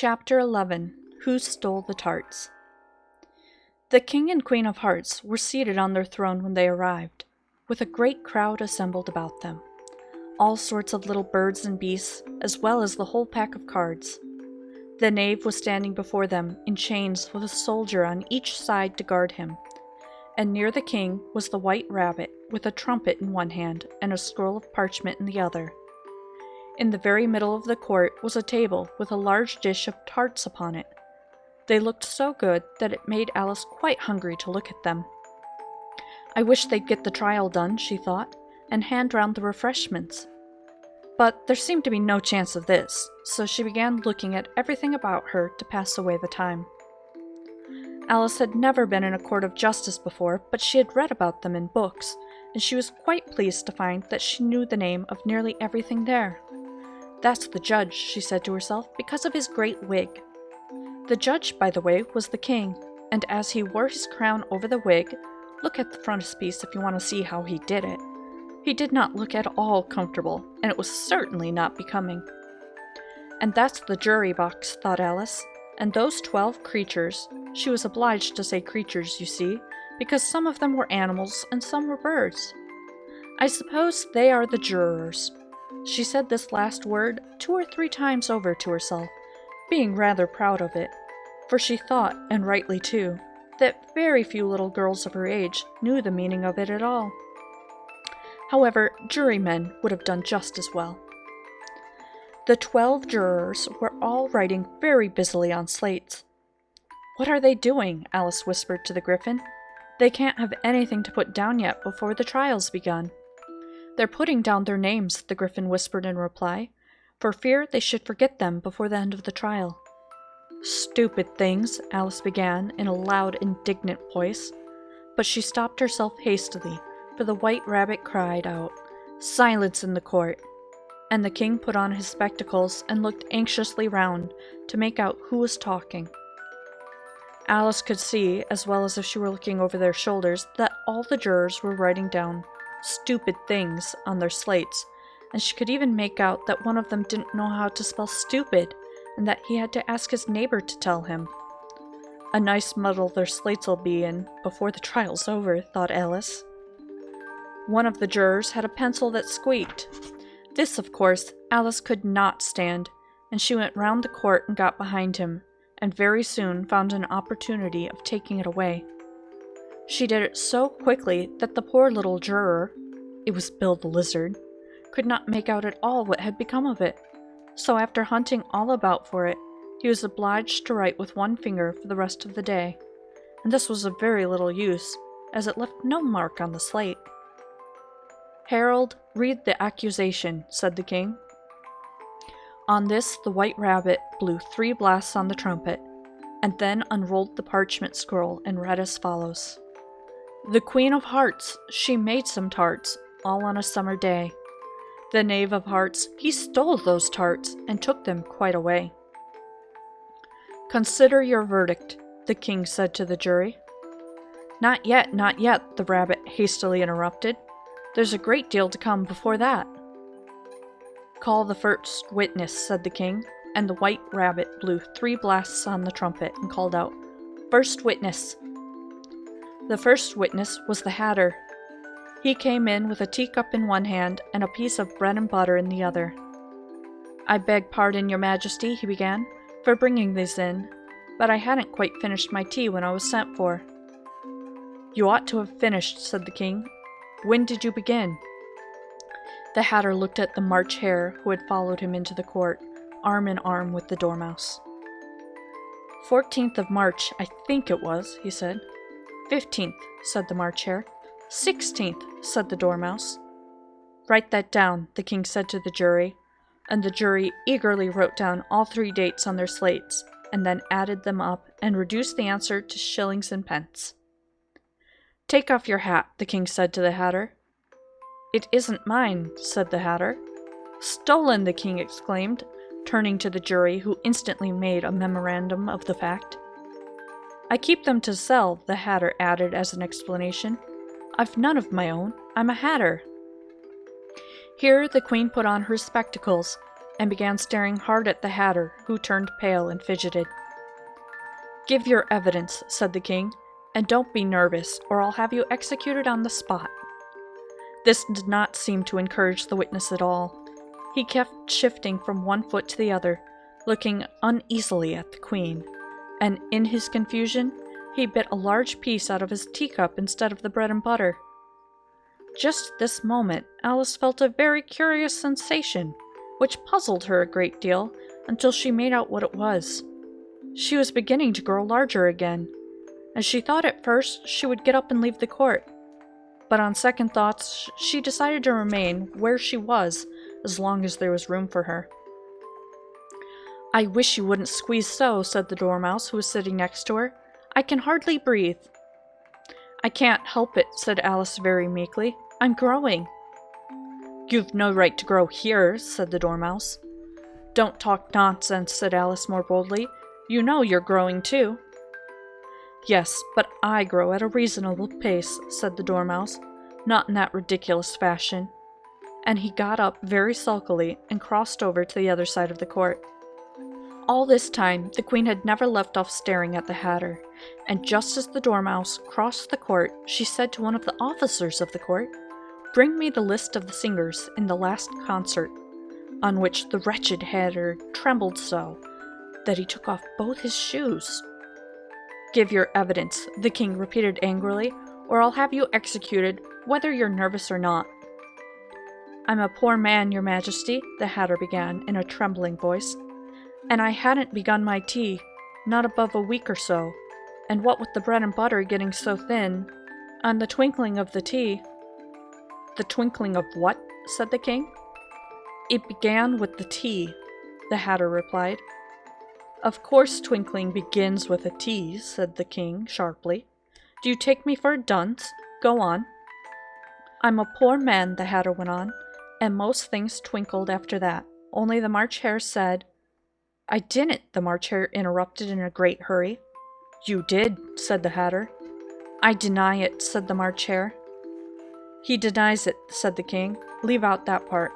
Chapter 11. Who Stole the Tarts? The King and Queen of Hearts were seated on their throne when they arrived, with a great crowd assembled about them. All sorts of little birds and beasts, as well as the whole pack of cards. The knave was standing before them in chains with a soldier on each side to guard him, and near the king was the white rabbit with a trumpet in one hand and a scroll of parchment in the other. In the very middle of the court was a table with a large dish of tarts upon it. They looked so good that it made Alice quite hungry to look at them. I wish they'd get the trial done, she thought, and hand round the refreshments. But there seemed to be no chance of this, so she began looking at everything about her to pass away the time. Alice had never been in a court of justice before, but she had read about them in books, and she was quite pleased to find that she knew the name of nearly everything there. That's the judge, she said to herself, because of his great wig. The judge, by the way, was the king, and as he wore his crown over the wig, look at the frontispiece if you want to see how he did it. He did not look at all comfortable, and it was certainly not becoming. And that's the jury box, thought Alice, and those 12 creatures, she was obliged to say creatures, you see, because some of them were animals and some were birds. I suppose they are the jurors. She said this last word 2 or 3 times over to herself, being rather proud of it, for she thought, and rightly too, that very few little girls of her age knew the meaning of it at all. However, jurymen would have done just as well. The 12 jurors were all writing very busily on slates. "What are they doing?" Alice whispered to the Griffin. "They can't have anything to put down yet before the trial's begun." "They're putting down their names," the Griffin whispered in reply, for fear they should forget them before the end of the trial. "Stupid things," Alice began in a loud, indignant voice, but she stopped herself hastily, for the white rabbit cried out, "Silence in the court!" And the king put on his spectacles and looked anxiously round to make out who was talking. Alice could see, as well as if she were looking over their shoulders, that all the jurors were writing down "stupid things" on their slates, and she could even make out that one of them didn't know how to spell stupid, and that he had to ask his neighbor to tell him. A nice muddle their slates'll be in before the trial's over, thought Alice. One of the jurors had a pencil that squeaked. This, of course, Alice could not stand, and she went round the court and got behind him, and very soon found an opportunity of taking it away. She did it so quickly that the poor little juror, it was Bill the Lizard, could not make out at all what had become of it. So after hunting all about for it, he was obliged to write with one finger for the rest of the day, and this was of very little use, as it left no mark on the slate. "Herald, read the accusation," said the king. On this the white rabbit blew 3 blasts on the trumpet, and then unrolled the parchment scroll and read as follows. "The Queen of Hearts, she made some tarts, all on a summer day. The Knave of Hearts, he stole those tarts, and took them quite away." "Consider your verdict," the king said to the jury. Not yet," the rabbit hastily interrupted. "There's a great deal to come before that." "Call the first witness," said the king, and the white rabbit blew 3 blasts on the trumpet and called out, "First witness." The first witness was the Hatter. He came in with a teacup in one hand and a piece of bread and butter in the other. "I beg pardon, your majesty," he began, "for bringing these in, but I hadn't quite finished my tea when I was sent for." "You ought to have finished," said the king. "When did you begin?" The Hatter looked at the March Hare, who had followed him into the court, arm in arm with the Dormouse. 14th of March, I think it was, he said. 15th, said the March Hare. 16th, said the Dormouse. "Write that down," the king said to the jury, and the jury eagerly wrote down all 3 dates on their slates, and then added them up and reduced the answer to shillings and pence. "Take off your hat," the king said to the Hatter. "It isn't mine," said the Hatter. "Stolen!" the king exclaimed, turning to the jury, who instantly made a memorandum of the fact. "I keep them to sell," the Hatter added as an explanation. "I've none of my own. I'm a Hatter." Here the queen put on her spectacles, and began staring hard at the Hatter, who turned pale and fidgeted. "Give your evidence," said the king, "and don't be nervous, or I'll have you executed on the spot." This did not seem to encourage the witness at all. He kept shifting from one foot to the other, looking uneasily at the queen, and in his confusion, he bit a large piece out of his teacup instead of the bread and butter. Just at this moment, Alice felt a very curious sensation, which puzzled her a great deal until she made out what it was. She was beginning to grow larger again, and she thought at first she would get up and leave the court. But on second thoughts, she decided to remain where she was as long as there was room for her. "I wish you wouldn't squeeze so," said the Dormouse, who was sitting next to her. "I can hardly breathe." "I can't help it," said Alice very meekly. "I'm growing." "You've no right to grow here," said the Dormouse. "Don't talk nonsense," said Alice more boldly. "You know you're growing too." "Yes, but I grow at a reasonable pace," said the Dormouse, "not in that ridiculous fashion." And he got up very sulkily and crossed over to the other side of the court. All this time, the queen had never left off staring at the Hatter, and just as the Dormouse crossed the court, she said to one of the officers of the court, "Bring me the list of the singers in the last concert," on which the wretched Hatter trembled so that he took off both his shoes. "Give your evidence," the king repeated angrily, "or I'll have you executed, whether you're nervous or not." "I'm a poor man, your majesty," the Hatter began in a trembling voice, "and I hadn't begun my tea, not above a week or so, and what with the bread and butter getting so thin, on the twinkling of the tea—" "The twinkling of what?" said the king. "It began with the tea," the Hatter replied. "Of course twinkling begins with a T," said the king sharply. "Do you take me for a dunce? Go on." "I'm a poor man," the Hatter went on, "and most things twinkled after that. Only the March Hare said—" "I didn't," the March Hare interrupted in a great hurry. "You did," said the Hatter. "I deny it," said the March Hare. "He denies it," said the king. "Leave out that part."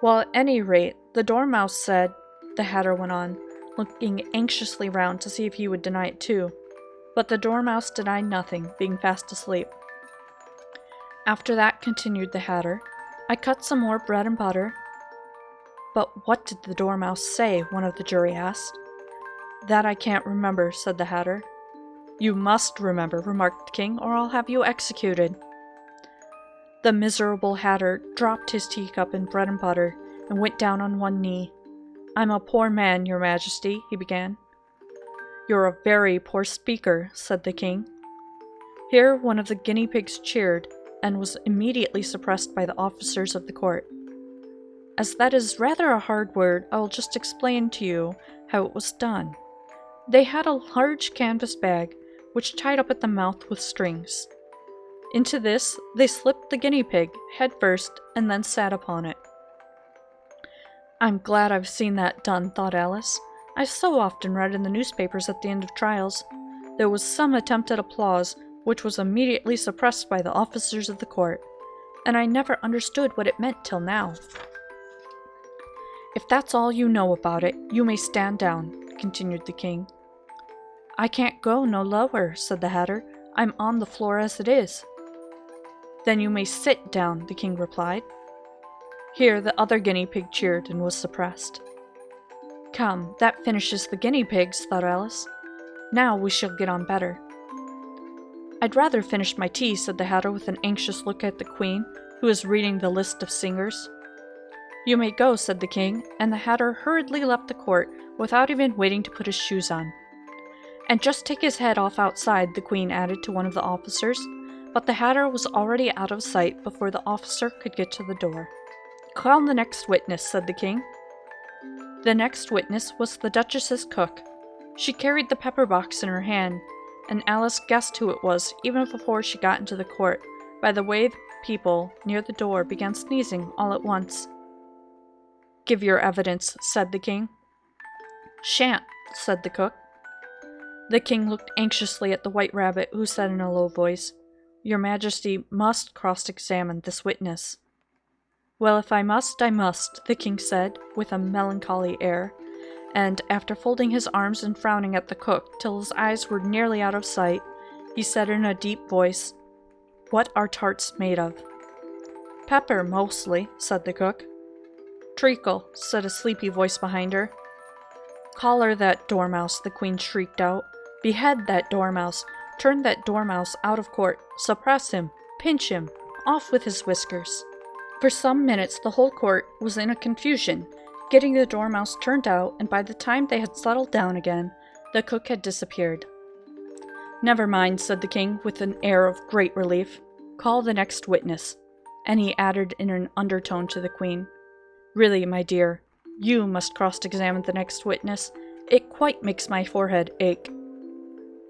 "Well, at any rate, the Dormouse said," the Hatter went on, looking anxiously round to see if he would deny it too. But the Dormouse denied nothing, being fast asleep. "After that," continued the Hatter, "I cut some more bread and butter." "But what did the Dormouse say?" one of the jury asked. "That I can't remember," said the Hatter. "You must remember," remarked the king, "or I'll have you executed." The miserable Hatter dropped his teacup and bread and butter, and went down on one knee. "I'm a poor man, your majesty," he began. "You're a very poor speaker," said the king. Here one of the guinea pigs cheered, and was immediately suppressed by the officers of the court. As that is rather a hard word, I will just explain to you how it was done. They had a large canvas bag, which tied up at the mouth with strings. Into this they slipped the guinea pig, head first, and then sat upon it. "I'm glad I've seen that done," thought Alice. "I've so often read in the newspapers at the end of trials. There was some attempt at applause, which was immediately suppressed by the officers of the court, and I never understood what it meant till now." "If that's all you know about it, you may stand down," continued the king. "I can't go no lower," said the Hatter. "I'm on the floor as it is." "Then you may sit down," the king replied. Here the other guinea pig cheered and was suppressed. "Come, that finishes the guinea pigs," thought Alice. "Now we shall get on better." "I'd rather finish my tea," said the Hatter with an anxious look at the queen, who was reading the list of singers. "You may go," said the king, and the Hatter hurriedly left the court without even waiting to put his shoes on. "And just take his head off outside," the queen added to one of the officers, but the Hatter was already out of sight before the officer could get to the door. "Call the next witness," said the king. The next witness was the Duchess's cook. She carried the pepper box in her hand, and Alice guessed who it was even before she got into the court, by the way the people near the door began sneezing all at once. "Give your evidence," said the king. "Shan't," said the cook. The king looked anxiously at the White Rabbit, who said in a low voice, "Your Majesty must cross-examine this witness." Well, if I must, I must, the king said, with a melancholy air, and after folding his arms and frowning at the cook till his eyes were nearly out of sight, he said in a deep voice, "What are tarts made of?" "Pepper, mostly," said the cook. "Treacle," said a sleepy voice behind her. "Collar that dormouse," the queen shrieked out. "Behead that dormouse. Turn that dormouse out of court. Suppress him. Pinch him. Off with his whiskers." For some minutes the whole court was in a confusion, getting the dormouse turned out, and by the time they had settled down again, the cook had disappeared. "Never mind," said the king, with an air of great relief. "Call the next witness." And he added in an undertone to the queen, "Really, my dear, you must cross-examine the next witness. It quite makes my forehead ache."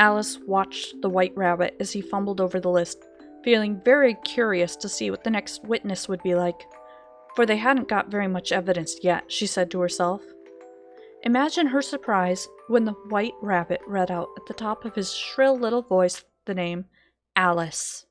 Alice watched the White Rabbit as he fumbled over the list, feeling very curious to see what the next witness would be like. For they hadn't got very much evidence yet, she said to herself. Imagine her surprise when the White Rabbit read out at the top of his shrill little voice the name Alice.